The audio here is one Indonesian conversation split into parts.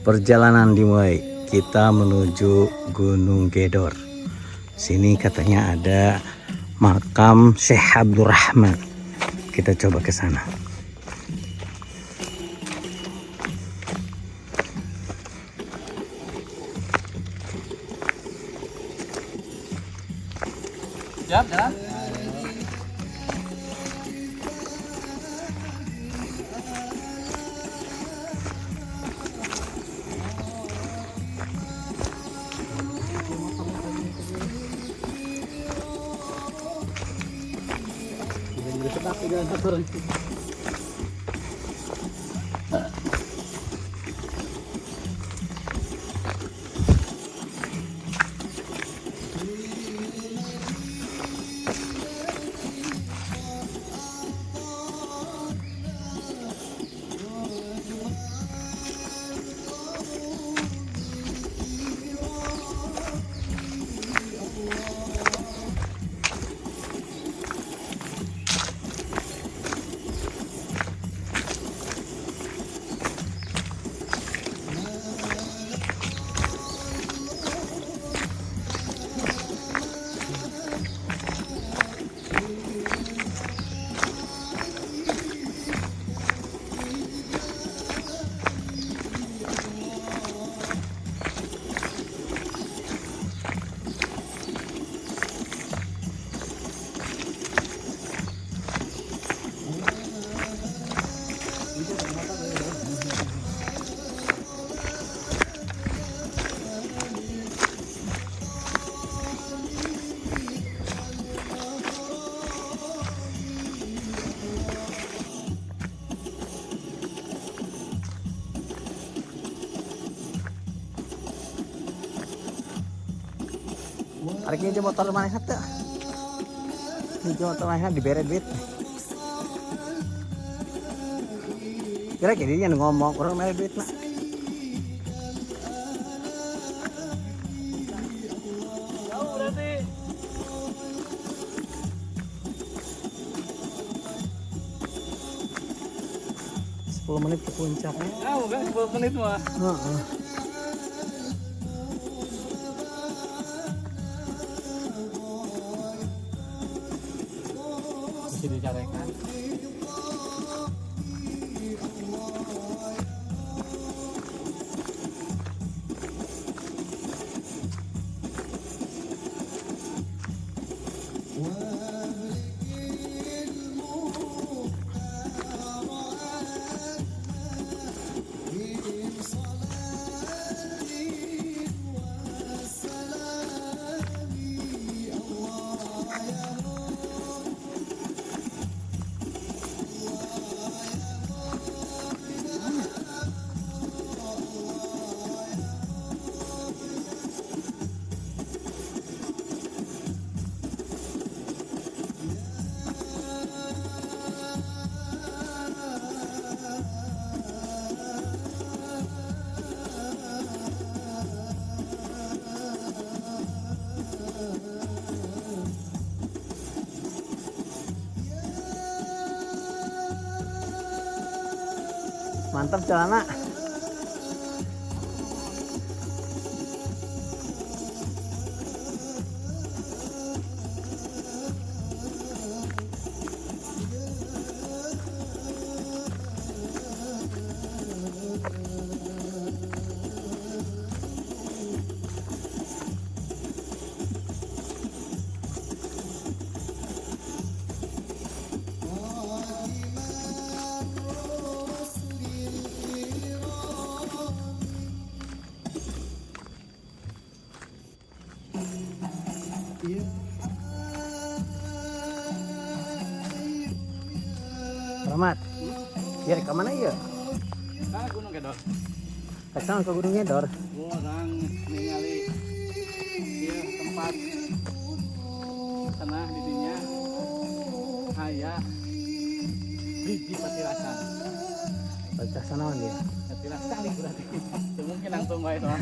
Perjalanan dimulai, kita menuju Gunung Gedor. Sini katanya ada makam Syekh Abdurrahman. Kita coba ke sana. Jalan. Hari ini motor mana satu? Ini motor mana di beret duit. Kira-kira dia ngomong orang beret duit nak. Jauh berarti. 10 menit ke puncak. Jauh kan 10 menit mah. Masih dicarikan. Mantap celana. Rahmat, biar ke mana ya? Nah, gunung gedor. Kesana ke Gunung Gedor. Orang ningali dia tempat tanah di dinya aya biji patirasan. Baca sana dia. Patirasan kali berarti. Itu mungkin langsung bae doang.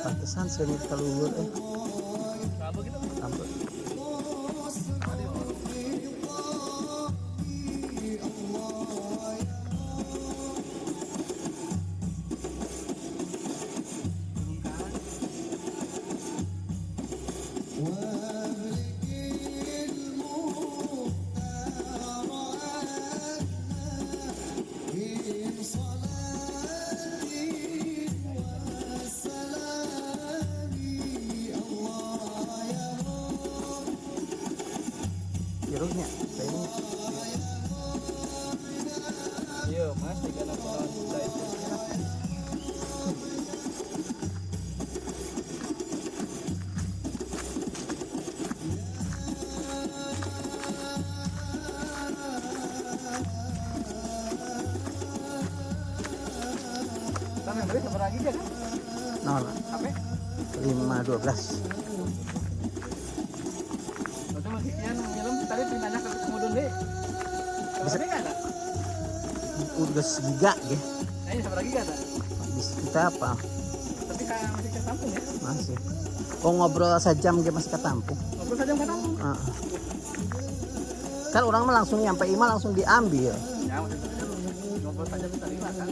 Pantesan sengit keluar Kabel gitu. rambut. Birunya, kayaknya. Iya, Mas, ikan apa sudah itu. Kan yang beli seberapa lagi kan? Nol, Apa? 512. Itu masih kian nyelam tadi pinanya ke kemudian deh. Bisa. Bisa enggak ada? Udah segiga ya. Nah, ini seberapa lagi ada? Bisa kita apa? Tapi kayak masih ke kampung ya. Masih. Oh ngobrol sejam dia masih ketampung. Ngobrol saja ke kampung. Kan orang mah langsung nyampe imah langsung diambil. Ya, maksudnya ngobrol saja bisa lima kan.